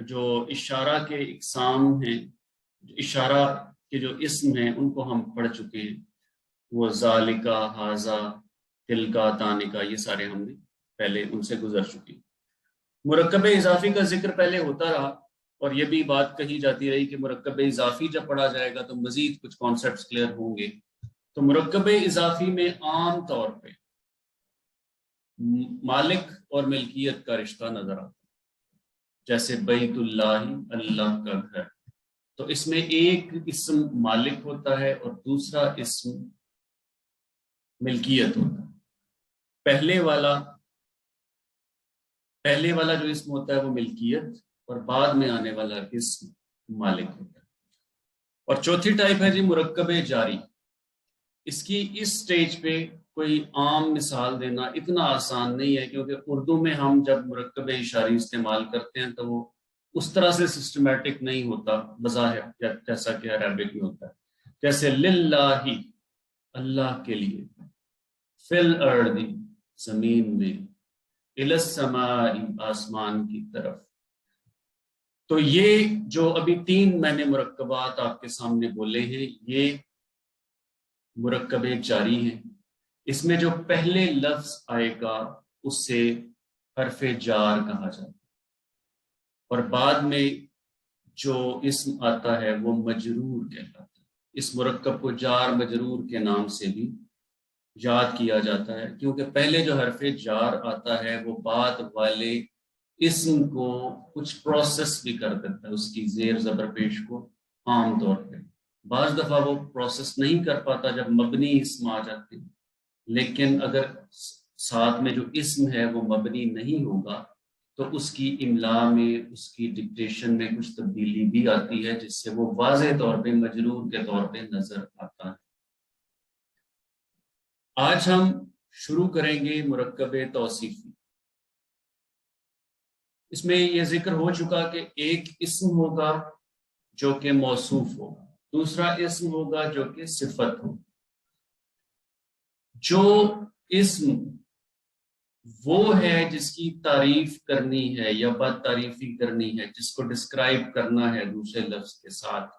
جو اشارہ کے اقسام ہیں، اشارہ کے جو اسم ہیں ان کو ہم پڑھ چکے ہیں، وہ ذالکا، ہاذا، تلکا، تانکا، یہ سارے ہم نے پہلے ان سے گزر چکے ہیں۔ مرکب اضافی کا ذکر پہلے ہوتا رہا، اور یہ بھی بات کہی جاتی رہی کہ مرکب اضافی جب پڑھا جائے گا تو مزید کچھ کانسیپٹس کلیئر ہوں گے۔ تو مرکب اضافی میں عام طور پہ مالک اور ملکیت کا رشتہ نظر آتا ہے، جیسے بیت اللہ، اللہ کا گھر، تو اس میں ایک اسم مالک ہوتا ہے اور دوسرا اسم ملکیت ہوتا ہے۔ پہلے والا جو اسم ہوتا ہے وہ ملکیت، اور بعد میں آنے والا اسم مالک ہوتا ہے۔ اور چوتھی ٹائپ ہے جی مرکب جاری۔ اس کی اس سٹیج پہ کوئی عام مثال دینا اتنا آسان نہیں ہے، کیونکہ اردو میں ہم جب مرکب اشاری استعمال کرتے ہیں تو وہ اس طرح سے سسٹمیٹک نہیں ہوتا بظاہر، جیسا کہ عربک میں ہوتا ہے۔ جیسے للہ، اللہ کے لیے، فی الارض، زمین میں، الی السماء، آسمان کی طرف۔ تو یہ جو ابھی 3 میں نے مرکبات آپ کے سامنے بولے ہیں، یہ مرکب جاری ہیں۔ اس میں جو پہلے لفظ آئے گا اس سے حرف جار کہا جاتا ہے، اور بعد میں جو اسم آتا ہے وہ مجرور کہلاتا ہے۔ اس مرکب کو جار مجرور کے نام سے بھی یاد کیا جاتا ہے، کیونکہ پہلے جو حرف جار آتا ہے وہ بعد والے اسم کو کچھ پروسیس بھی کر دیتا ہے، اس کی زیر زبر پیش کو عام طور پہ۔ بعض دفعہ وہ پروسیس نہیں کر پاتا جب مبنی اسم آ جاتے ہیں، لیکن اگر ساتھ میں جو اسم ہے وہ مبنی نہیں ہوگا تو اس کی املا میں، اس کی ڈکٹیشن میں کچھ تبدیلی بھی آتی ہے، جس سے وہ واضح طور پہ مجرور کے طور پہ نظر آتا ہے۔ آج ہم شروع کریں گے مرکب توصیفی۔ اس میں یہ ذکر ہو چکا کہ ایک اسم ہوگا جو کہ موصوف ہوگا، دوسرا اسم ہوگا جو کہ صفت ہو۔ جو اسم وہ ہے جس کی تعریف کرنی ہے یا بد تعریفی کرنی ہے، جس کو ڈسکرائب کرنا ہے دوسرے لفظ کے ساتھ،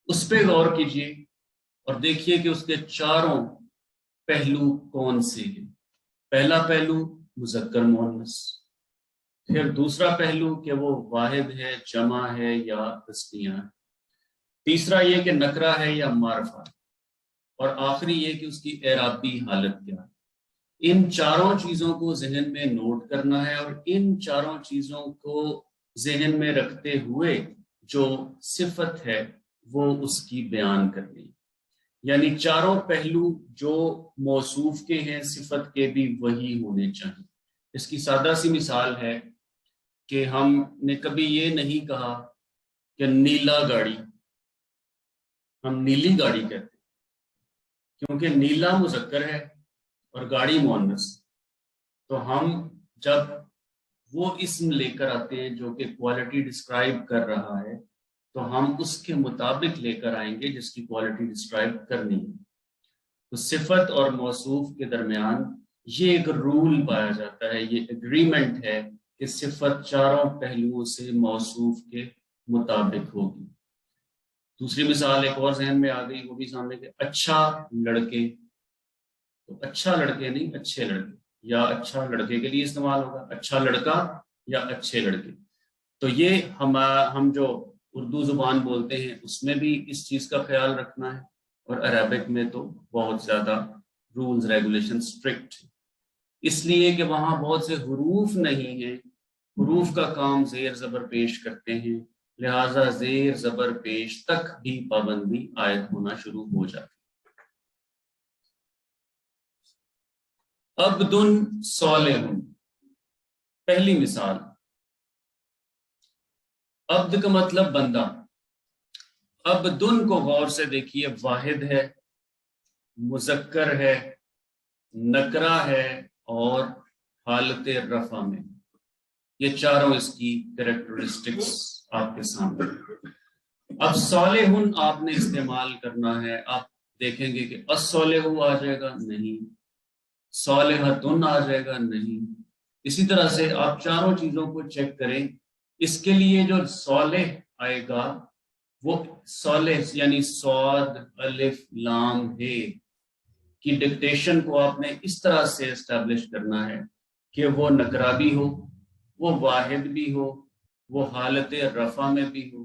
اس پہ غور کیجیے اور دیکھیے کہ اس کے چاروں پہلو کون سے ہیں۔ پہلا پہلو مذکر مؤنث، پھر دوسرا پہلو کہ وہ واحد ہے، جمع ہے یا تثنیہ ہے، تیسرا یہ کہ نکرہ ہے یا معرفہ، اور آخری یہ کہ اس کی اعرابی حالت کیا ہے۔ ان چاروں چیزوں کو ذہن میں نوٹ کرنا ہے، اور ان چاروں چیزوں کو ذہن میں رکھتے ہوئے جو صفت ہے وہ اس کی بیان کرنی ہے۔ یعنی چاروں پہلو جو موصوف کے ہیں صفت کے بھی وہی ہونے چاہیے۔ اس کی سادہ سی مثال ہے کہ ہم نے کبھی یہ نہیں کہا کہ نیلا گاڑی، ہم نیلی گاڑی کہتے ہیں، کیونکہ نیلا مذکر ہے اور گاڑی مؤنث۔ تو ہم جب وہ اسم لے کر آتے ہیں جو کہ کوالٹی ڈسکرائب کر رہا ہے، تو ہم اس کے مطابق لے کر آئیں گے جس کی کوالٹی ڈسکرائب کرنی ہے۔ تو صفت اور موصوف کے درمیان یہ ایک رول پایا جاتا ہے، یہ اگریمنٹ ہے کہ صفت چاروں پہلوؤں سے موصوف کے مطابق ہوگی۔ دوسری مثال ایک اور ذہن میں آ گئی، وہ بھی سامنے کہ اچھا لڑکے، تو اچھا لڑکے نہیں، اچھے لڑکے، یا اچھا لڑکے کے لیے استعمال ہوگا، اچھا لڑکا یا اچھے لڑکے۔ تو یہ ہم جو اردو زبان بولتے ہیں اس میں بھی اس چیز کا خیال رکھنا ہے، اور عربک میں تو بہت زیادہ رولز ریگولیشن اسٹرکٹ، اس لیے کہ وہاں بہت سے حروف نہیں ہیں، حروف کا کام زیر زبر پیش کرتے ہیں، لہٰذا زیر زبر پیش تک بھی پابندی عائد ہونا شروع ہو جاتی۔ عبد صالح، پہلی مثال، عبد کا مطلب بندہ، عبدن کو غور سے دیکھیے، واحد ہے، مذکر ہے، نکرہ ہے، اور حالت رفع میں۔ یہ چاروں اس کی کریکٹرسٹکس آپ کے سامنے۔ اب صالحن آپ نے استعمال کرنا ہے، آپ دیکھیں گے کہ الصالح آ جائے گا نہیں، صالحتن آ جائے گا نہیں۔ اسی طرح سے آپ چاروں چیزوں کو چیک کریں اس کے لیے جو صالح آئے گا وہ صالح یعنی صاد الف لام ہے کی ڈکٹیشن کو آپ نے اس طرح سے اسٹیبلش کرنا ہے کہ وہ نکرہ بھی ہو، وہ واحد بھی ہو، وہ حالت رفع میں بھی ہو،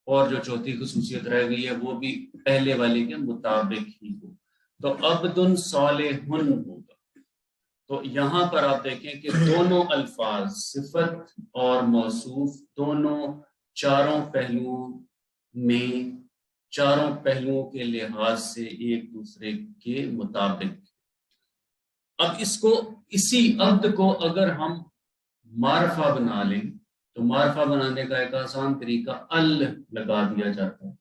اور جو چوتھی خصوصیت رہ گئی ہے وہ بھی پہلے والے کے مطابق ہی ہو۔ تو عبد صالح ہوگا۔ تو یہاں پر آپ دیکھیں کہ دونوں الفاظ صفت اور موصوف دونوں چاروں پہلوؤں میں، چاروں پہلوؤں کے لحاظ سے ایک دوسرے کے مطابق۔ اب اس کو، اسی عبد کو اگر ہم معرفہ بنا لیں تو معرفہ بنانے کا ایک آسان طریقہ ال لگا دیا جاتا ہے،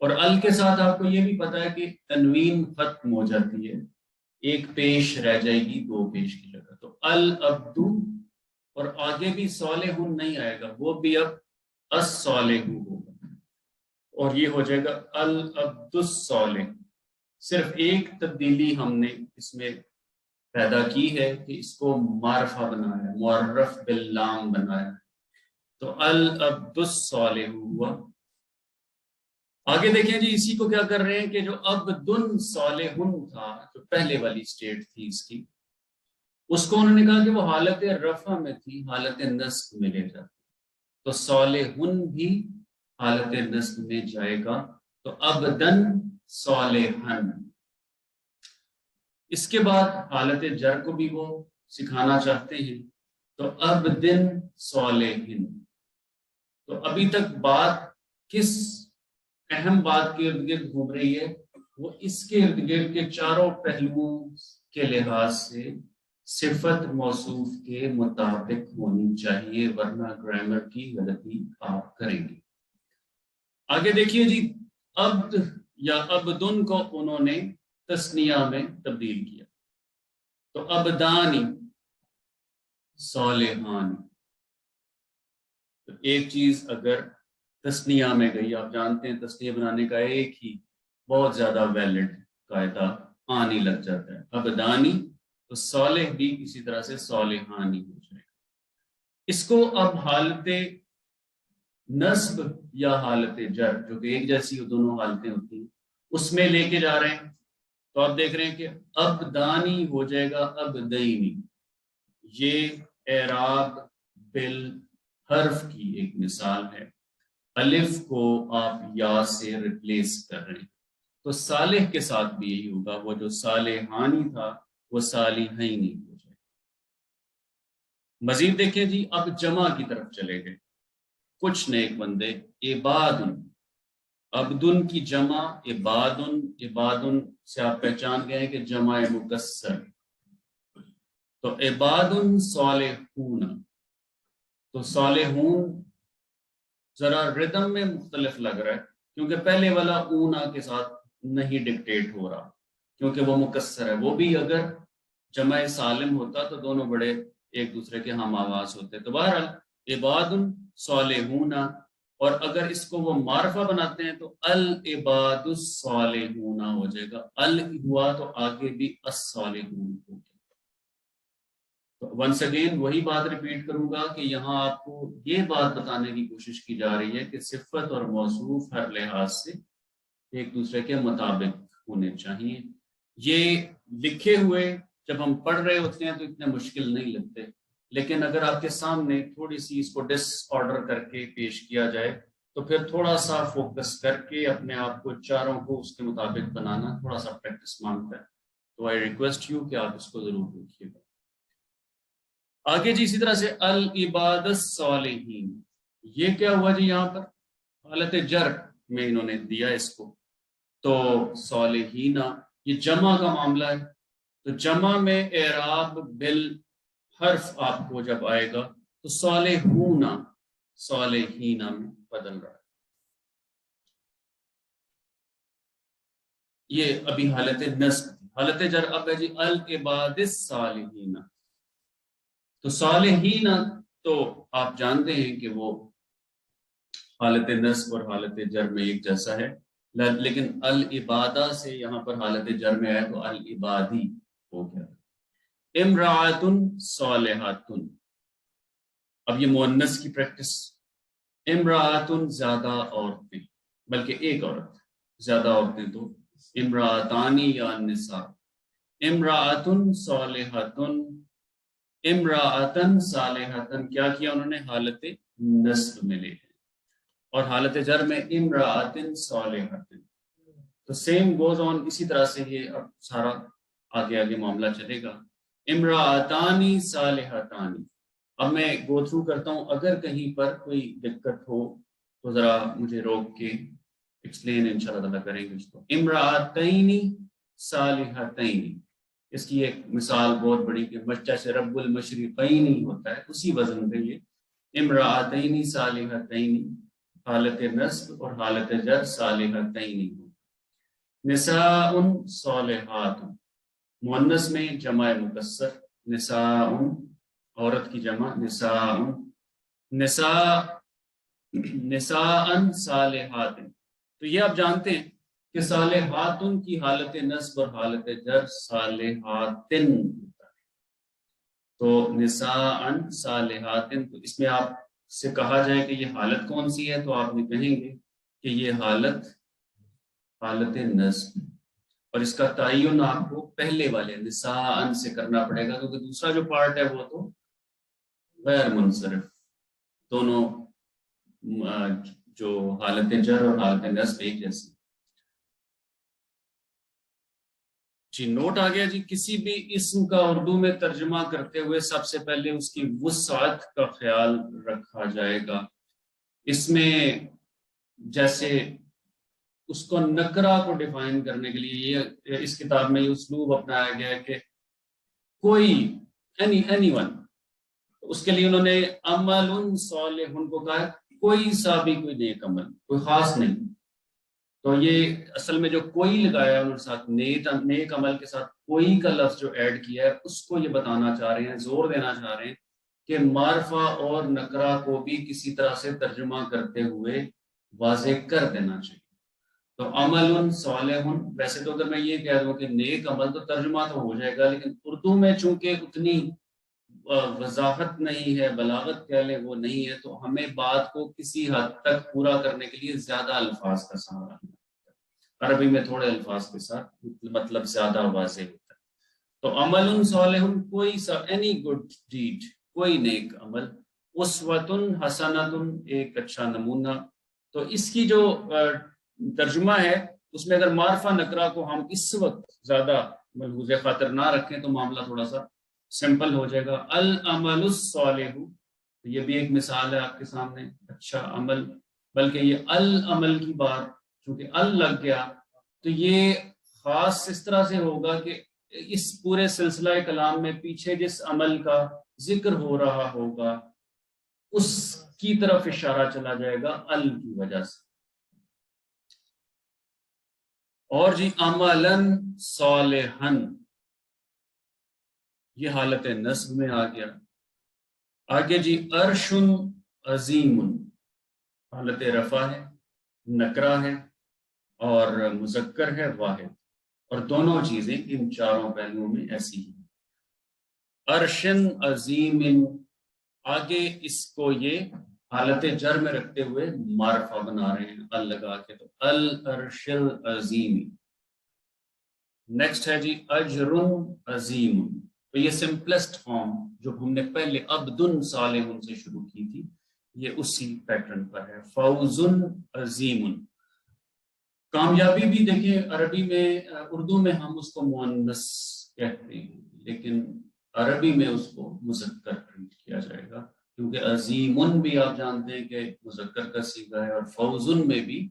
اور ال کے ساتھ آپ کو یہ بھی پتا ہے کہ تنوین ختم ہو جاتی ہے، ایک پیش رہ جائے گی دو پیش کی جگہ، تو العبد، اور آگے بھی صالح نہیں آئے گا، وہ بھی اب الصالح ہوگا، اور یہ ہو جائے گا العبد الصالح۔ صرف ایک تبدیلی ہم نے اس میں پیدا کی ہے کہ اس کو معرفہ بنایا، معرف باللام بنایا، تو العبد الصالح ہوا۔ آگے دیکھیں جی، اسی کو کیا کر رہے ہیں کہ جو عبد صالح تھا، جو پہلے والی سٹیٹ تھی اس کی، اس کو انہوں نے کہا کہ وہ حالت رفع میں تھی، حالت نصب میں لے جاتا، تو صالح بھی حالت نصب میں جائے گا، تو عبدن صالحن۔ اس کے بعد حالت جر کو بھی وہ سکھانا چاہتے ہیں، تو عبدن صالحن۔ تو ابھی تک بات کس اہم بات کے ارد گرد گھوم رہی ہے؟ وہ اس کے ارد گرد کے چاروں پہلوؤں کے لحاظ سے صفت موصوف کے مطابق ہونی چاہیے، ورنہ گرامر کی غلطی آپ کریں گے۔ آگے دیکھیے جی، عبد یا عبدن کو انہوں نے تثنیہ میں تبدیل کیا، تو عبدانی صالحان۔ تو ایک چیز اگر تثنیہ میں گئی، آپ جانتے ہیں تثنیہ بنانے کا ایک ہی بہت زیادہ ویلڈ قاعدہ آنی لگ جاتا ہے، عبدانی، تو صالح بھی اسی طرح سے صالحانی ہو جائے گا۔ اس کو اب حالت نصب یا حالت جر، جو کہ ایک جیسی دونوں حالتیں ہوتی ہیں، اس میں لے کے جا رہے ہیں، تو آپ دیکھ رہے ہیں کہ عبدانی ہو جائے گا عبدینی۔ یہ اعراب بالحرف کی ایک مثال ہے، الف کو آپ یا سے ریپلیس کر رہے ہیں، تو صالح کے ساتھ بھی یہی ہوگا، وہ جو صالحانی تھا وہ صالحینی ہو جائے۔ مزید دیکھیں جی، اب جمع کی طرف چلے گئے، کچھ نیک بندے، عبادن، عبدن کی جمع عبادن، عبادن سے آپ پہچان گئے ہیں کہ جمع مکسر، تو عبادن صالحون، تو صالحون ذرا ردم میں مختلف لگ رہا ہے، کیونکہ پہلے والا اونا کے ساتھ نہیں ڈکٹیٹ ہو رہا، کیونکہ وہ مکسر ہے، وہ بھی اگر جمع سالم ہوتا تو دونوں بڑے ایک دوسرے کے ہم آواز ہوتے، تو بہرحال عباد صالحون، اور اگر اس کو وہ معرفہ بناتے ہیں تو العباد الصالحون ہو جائے گا، ال ہوا تو آگے بھی الصالحون ہو گیا۔ ونس اگین وہی بات ریپیٹ کروں گا کہ یہاں آپ کو یہ بات بتانے کی کوشش کی جا رہی ہے کہ صفت اور موصوف ہر لحاظ سے ایک دوسرے کے مطابق ہونے چاہیے۔ یہ لکھے ہوئے جب ہم پڑھ رہے ہوتے ہیں تو اتنے مشکل نہیں لگتے، لیکن اگر آپ کے سامنے تھوڑی سی اس کو ڈس آرڈر کر کے پیش کیا جائے تو پھر تھوڑا سا فوکس کر کے اپنے آپ کو چاروں کو اس کے مطابق بنانا تھوڑا سا پریکٹس مانگتا ہے، تو آئی ریکویسٹ یو کہ آپ اس کو ضرور دیکھیے گا۔ آگے جی اسی طرح سے العباد الصالحین، یہ کیا ہوا جی؟ یہاں پر حالت جر میں انہوں نے دیا اس کو، تو صالحین یہ جمع کا معاملہ ہے، تو جمع میں اعراب بالحرف آپ کو جب آئے گا تو صالحون صالحین میں بدل رہا ہے۔ یہ ابھی حالت نصب، حالت جر اب ہے جی العباد الصالحین، تو صالحین تو آپ جانتے ہیں کہ وہ حالت نصب اور حالت جر میں ایک جیسا ہے، لیکن العبادہ سے یہاں پر حالت جر میں آئے تو العبادی ہو گیا۔ امرأۃ صالحۃ، اب یہ مؤنث کی پریکٹس، امراۃن زیادہ عورتیں، بلکہ ایک عورت، زیادہ عورتیں تو امراۃانی یا نساء، امراۃن صالحۃن، امراۃن صالحۃن کیا کیا انہوں نے؟ حالت نصب میں لے گئے، اور حالت جر میں امراۃن صالحۃن. تو سیم گوز آن، اسی طرح سے یہ اب سارا آگے آگے معاملہ چلے گا. امراۃانی صالحتانی. اب میں گو تھرو کرتا ہوں، اگر کہیں پر کوئی دقت ہو تو ذرا مجھے روک کے ایکسپلین انشاءاللہ تعالیٰ کریں گے اس کو. امراۃینی صالحتینی، اس کی ایک مثال بہت بڑی کہ جیسے رب المشرقینی ہوتا ہے، اسی وزن پہ یہ امراۃینی صالحتینی، حالت نصب اور حالت جر صالحتینی. نساء صالحات، مؤنث میں جمع مکسر، نساء عورت کی جمع نساء، نساء صالحات. تو یہ آپ جانتے ہیں کہ صالحات کی حالت نصب اور حالت جر صالحات ہوتا ہے. تو نساء صالحات، تو اس میں آپ سے کہا جائے کہ یہ حالت کون سی ہے، تو آپ نے کہیں گے کہ یہ حالت نصب، اور اس کا تعین آپ کو پہلے والے نساء سے کرنا پڑے گا، کیونکہ دوسرا جو پارٹ ہے وہ تو غیر منصرف، دونوں جو حالت جر اور حالت نصب ایک جیسی. جی نوٹ آ گیا جی. کسی بھی اسم کا اردو میں ترجمہ کرتے ہوئے سب سے پہلے اس کی وسعت کا خیال رکھا جائے گا. اس میں جیسے اس کو نکرہ کو ڈیفائن کرنے کے لیے یہ اس کتاب میں یہ اسلوب اپنایا گیا ہے کہ کوئی اینی ون، اس کے لیے انہوں نے عمل صالح کو کہا، کوئی سا بھی کوئی نیک عمل، کوئی خاص نہیں. تو یہ اصل میں جو کوئی لگایا انہوں نے ساتھ نیک عمل کے ساتھ کوئی کا لفظ جو ایڈ کیا ہے، اس کو یہ بتانا چاہ رہے ہیں، زور دینا چاہ رہے ہیں کہ معرفہ اور نکرہ کو بھی کسی طرح سے ترجمہ کرتے ہوئے واضح کر دینا چاہیے. تو عمل صالح، ویسے تو اگر میں یہ کہہ دوں کہ نیک عمل تو ترجمہ تو ہو جائے گا، لیکن اردو میں چونکہ اتنی وضاحت نہیں ہے، بلاغت کہہ لیں وہ نہیں ہے، تو ہمیں بات کو کسی حد تک پورا کرنے کے لیے زیادہ الفاظ کا سہارا لینا ہے. عربی میں تھوڑے الفاظ کے ساتھ مطلب زیادہ واضح ہوتا ہے. تو عمل صالح، کوئی سا اینی گڈ ڈیڈ، کوئی نیک عمل. اسوۃ حسنۃ، ایک اچھا نمونہ. تو اس کی جو ترجمہ ہے اس میں اگر معرفہ نکرہ کو ہم اس وقت زیادہ ملحوظ خاطر نہ رکھیں تو معاملہ تھوڑا سا سمپل ہو جائے گا. العمل الصالح، یہ بھی ایک مثال ہے آپ کے سامنے، اچھا عمل. بلکہ یہ العمل کی بات چونکہ لگ گیا تو یہ خاص اس طرح سے ہوگا کہ اس پورے سلسلہ کلام میں پیچھے جس عمل کا ذکر ہو رہا ہوگا اس کی طرف اشارہ چلا جائے گا ال کی وجہ سے. اور جی عملاً صالحاً، یہ حالت نصب میں آ گیا. آگے جی عرش عظیم، حالت رفع ہے، نکرہ ہے اور مذکر ہے واحد، اور دونوں چیزیں ان چاروں پہلوؤں میں ایسی ہیں. عرش عظیم، آگے اس کو یہ حالت جر میں رکھتے ہوئے معرفہ بنا رہے ہیں ال لگا کے. تو العرش العظیم. نیکسٹ ہے جی اجر عظیم. تو یہ سمپلسٹ فارم جو ہم نے پہلے عبد صالح سے شروع کی تھی یہ اسی پیٹرن پر ہے. فوز عظیم، کامیابی بھی دیکھیں عربی میں، اردو میں ہم اس کو مؤنث کہتے ہیں لیکن عربی میں اس کو مذکر ٹریٹ کیا جائے گا، کیونکہ عظیم بھی آپ جانتے ہیں کہ مذکر کا صیغہ ہے، اور فوز میں بھی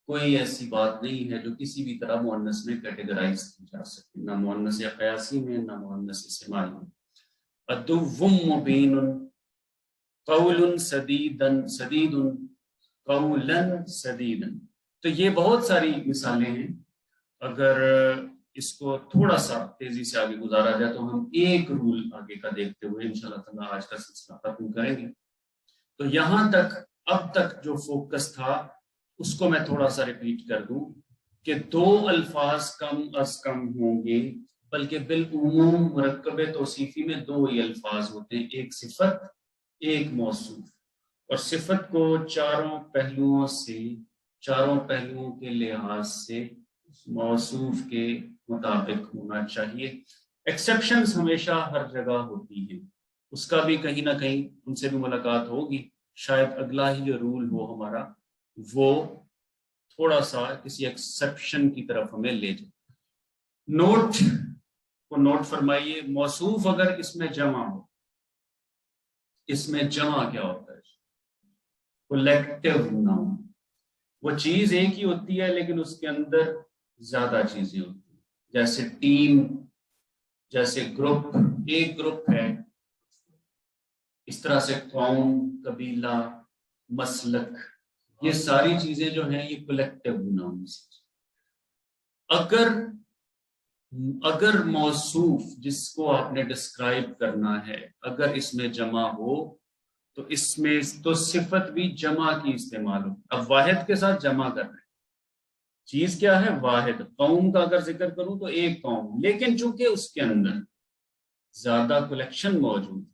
کوئی ایسی بات نہیں ہے جو کسی بھی طرح مؤنث میں کیٹیگرائز کی جا سکتی، نہ مؤنث قیاسی میں نہ مؤنث سماعی میں. عدو مبین، قول سدید، قولا سدیدا. تو یہ بہت ساری مثالیں ہیں. اگر اس کو تھوڑا سا تیزی سے آگے گزارا جائے تو ہم ایک رول آگے کا دیکھتے ہوئے انشاءاللہ تعالیٰ آج کا سلسلہ ختم کریں گے. تو یہاں تک اب تک جو فوکس تھا اس کو میں تھوڑا سا ریپیٹ کر دوں کہ دو الفاظ کم از کم ہوں گے، بلکہ بالعموم مرکب توصیفی میں دو ہی الفاظ ہوتے ہیں، ایک صفت ایک موصوف، اور صفت کو چاروں پہلوؤں کے لحاظ سے موصوف کے مطابق ہونا چاہیے. ایکسیپشنز ہمیشہ ہر جگہ ہوتی ہیں، اس کا بھی کہیں نہ کہیں ان سے بھی ملاقات ہوگی. شاید اگلا ہی جو رول ہو ہمارا وہ تھوڑا سا کسی ایکسیپشن کی طرف ہمیں لے جائے. نوٹ فرمائیے، موصوف اگر اس میں جمع ہو، اس میں جمع کیا ہوتا ہے؟ Collective noun. وہ چیز ایک ہی ہوتی ہے لیکن اس کے اندر زیادہ چیزیں ہوتی ہیں، جیسے ٹیم، جیسے گروپ، ایک گروپ ہے. اس طرح سے قوم، قبیلہ، مسلک، یہ ساری چیزیں جو ہیں یہ کولیکٹیو ناؤنس. اگر موصوف جس کو آپ نے ڈسکرائب کرنا ہے اگر اس میں جمع ہو تو اس میں تو صفت بھی جمع کی استعمال ہو. اب واحد کے ساتھ جمع کر رہے ہیں، چیز کیا ہے؟ واحد. قوم کا اگر ذکر کروں تو ایک قوم، لیکن چونکہ اس کے اندر زیادہ کلیکشن موجود ہے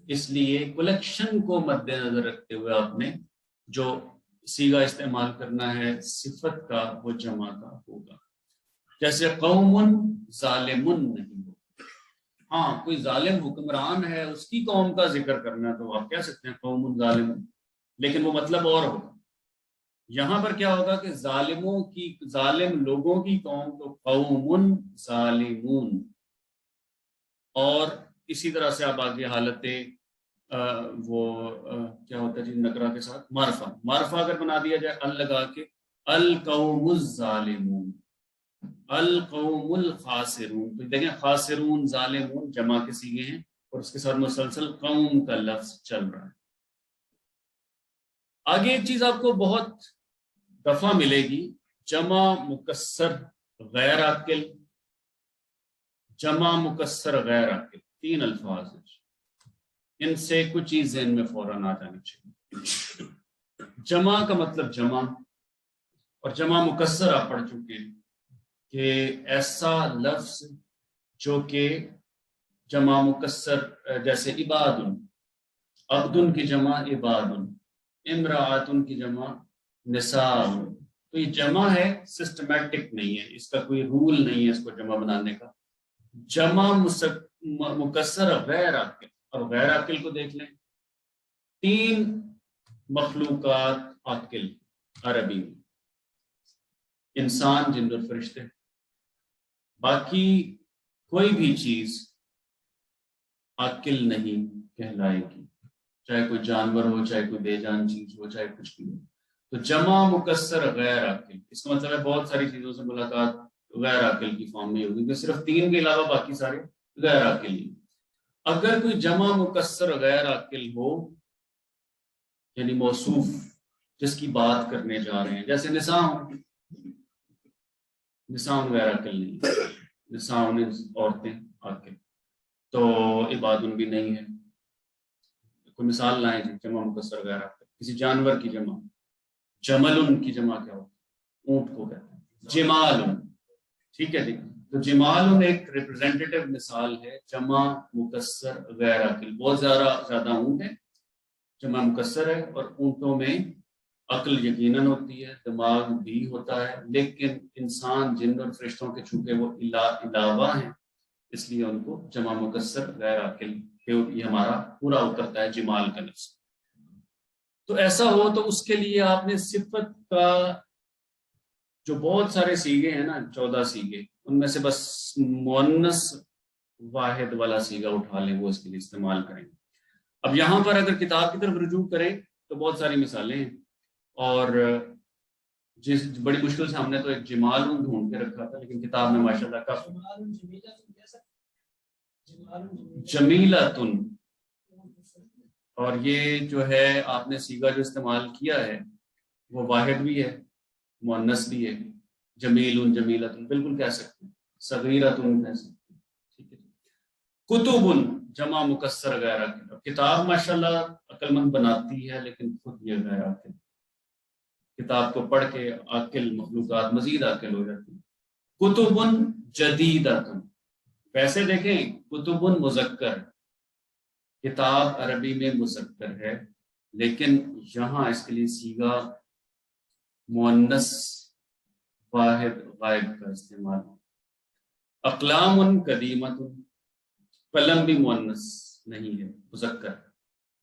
اس لیے کلیکشن کو مد نظر رکھتے ہوئے آپ نے جو صیغہ استعمال کرنا ہے صفت کا وہ جمع کا ہوگا. جیسے قوم ظالمن نہیں ہو. ہاں کوئی ظالم حکمران ہے اس کی قوم کا ذکر کرنا تو آپ کہہ سکتے ہیں قوم ظالم، لیکن وہ مطلب اور ہوگا. یہاں پر کیا ہوگا کہ ظالم لوگوں کی قوم تو قوم ظالمون. اور اسی طرح سے آپ آگے حالت کیا ہوتا ہے جی نکرہ کے ساتھ معرفہ اگر بنا دیا جائے ال لگا کے، القوم الظالمون، القوم الخاسرون. تو دیکھیں خاسرون ظالمون جمع کے صیغے ہیں اور اس کے ساتھ مسلسل قوم کا لفظ چل رہا ہے. آگے ایک چیز آپ کو بہت دفعہ ملے گی، جمع مکسر غیر عاقل. جمع مکسر غیر عاقل 3 الفاظ ہیں، ان سے کچھ چیز ذہن میں فوراً آ جانی چاہیے. جمع کا مطلب جمع، اور جمع مکسر آپ پڑھ چکے ہیں کہ ایسا لفظ جو کہ جمع مکسر، جیسے عبادن، عبدن کی جمع عبادن، امرأتن کی جمع نساء. تو یہ جمع ہے، سسٹمیٹک نہیں ہے، اس کا کوئی رول نہیں ہے اس کو جمع بنانے کا. جمع مکسر غیر عاقل، اور غیر عاقل کو دیکھ لیں، 3 مخلوقات عاقل عربی میں، انسان، جن اور فرشتے. باقی کوئی بھی چیز عاقل نہیں کہلائے گی، چاہے کوئی جانور ہو، چاہے کوئی بے جان چیز ہو، چاہے کچھ بھی ہو. تو جمع مکسر غیر عاقل، اس کا مطلب ہے بہت ساری چیزوں سے ملاقات غیر عاقل کی فارم میں ہوگی، کہ صرف 3 کے علاوہ باقی سارے غیر عاقل ہی. اگر کوئی جمع مکسر غیر عاقل ہو، یعنی موصوف جس کی بات کرنے جا رہے ہیں، جیسے نساء غیر عاقل نہیں، نساء عورتیں عاقل، تو عبادن بھی نہیں ہے. کوئی مثال لائیں جی جمع مکسر غیر عاقل. کسی جانور کی جمع، جمل کی جمع کیا ہوتی ہے؟ اونٹ کو کہتے ہیں جمال. ٹھیک ہے جی. تو جمال ایک ریپرزینٹیٹیو مثال ہے جمع مکسر غیر عاقل. بہت زیادہ اونٹ ہے، جمع مکسر ہے، اور اونٹوں میں عقل یقیناً ہوتی ہے، دماغ بھی ہوتا ہے، لیکن انسان، جن اور فرشتوں کے چونکہ وہ علاوہ ہیں اس لیے ان کو جمع مکسر غیر عاقل، یہ ہمارا پورا اترتا ہے جمال کا لفظ. تو ایسا ہو تو اس کے لیے آپ نے صفت کا جو بہت سارے صیغے ہیں نا، 14 صیغے، ان میں سے بس مؤنث واحد والا صیغہ اٹھا لیں، وہ اس کے لیے استعمال کریں. اب یہاں پر اگر کتاب کی طرف رجوع کریں تو بہت ساری مثالیں ہیں، اور بڑی مشکل سے ہم نے تو ایک جمال ڈھونڈ کے رکھا تھا، لیکن کتاب میں ماشاءاللہ کافی جمیلتن، اور یہ جو ہے آپ نے صیغہ جو استعمال کیا ہے وہ واحد بھی ہے، مؤنث بھی ہے. جمیل، جمیلتن بالکل کہہ سکتے ہیں، صغیرتن کہہ سکتے ہیں. ٹھیک ہے. کتب جمع مکسر غیر عاقل. کتاب ماشاءاللہ عقل مند بناتی ہے لیکن خود یہ غیر عاقل. کتاب کو پڑھ کے عاقل مخلوقات مزید عاقل ہو جاتی ہیں. کتب جدیدتن، ویسے دیکھیں کتب مذکر، کتاب عربی میں مذکر ہے، لیکن یہاں اس کے لیے صیغہ مؤنث واحد غائب کا استعمال ہے۔ اقلام قدیمت، قلم بھی مؤنث نہیں ہے، مذکر ہے۔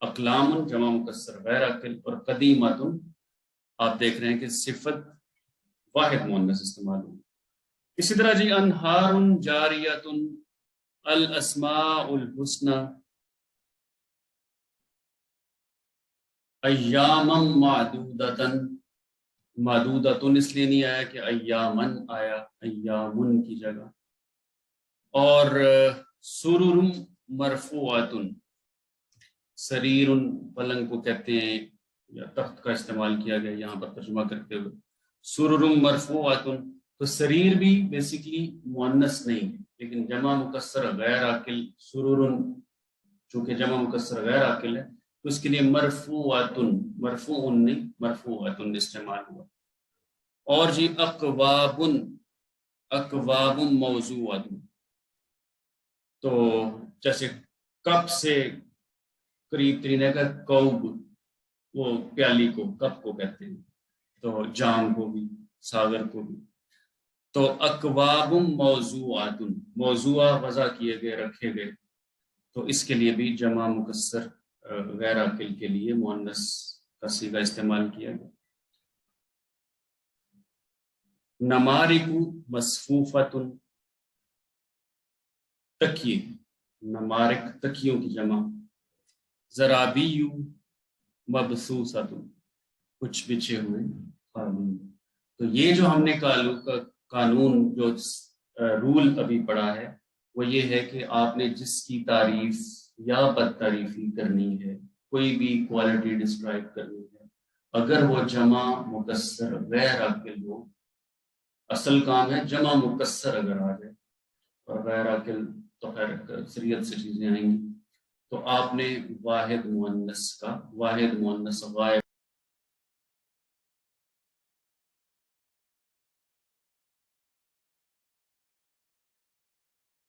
اقلام جمع مکسر غیر عاقل، اور قدیمت آپ دیکھ رہے ہیں کہ صفت واحد مؤنث استعمال ہوئی۔ اسی طرح جی انہار جاریت، الاسماء الحسنى، ایاما معدودتن، معدودتن اس لیے نہیں آیا کہ ایامن آیا، ایامن کی جگہ۔ اور سرر مرفوعۃ، سریر پلنگ کو کہتے ہیں یا تخت کا استعمال کیا گیا یہاں پر ترجمہ کرتے ہوئے۔ سرر مرفوعۃ، تو سریر بھی بیسیکلی مؤنث نہیں ہے، لیکن جمع مکسر غیر عاقل سرر، چونکہ جمع مکسر غیر عاقل ہے تو اس کے لیے مرفوعۃ، مرفوع نہیں مرفوعۃ استعمال ہوا۔ اور جی اقواب، اقواب موضوعۃ، تو جیسے کپ سے قریب ترین ہے کہ کوب، وہ پیالی کو کپ کو کہتے ہیں، تو جام کو بھی ساغر کو بھی۔ تو اقواب موضوعات، موضوع وضع کیے گئے رکھے گئے، تو اس کے لیے بھی جمع مکسر غیر عاقل کے لیے مؤنث کا صیغہ استعمال کیا گیا۔ نمارق مصفوفۃ، تکیے، نمارق تکیوں کی جمع۔ زرابی مبثوثۃ، کچھ بچھے ہوئے قانون۔ تو یہ جو ہم نے قانون جو رول ابھی پڑھا ہے وہ یہ ہے کہ آپ نے جس کی تعریف یا بد تعریفی کرنی ہے، کوئی بھی کوالٹی ڈسکرائب کرنی ہے، اگر وہ جمع مکسر غیر عاقل ہو، اصل کام ہے جمع مکسر اگر آ جائے، اور غیر عاقل تو خیر اکثریت سے چیزیں آئیں گی، تو آپ نے واحد مؤنث غائب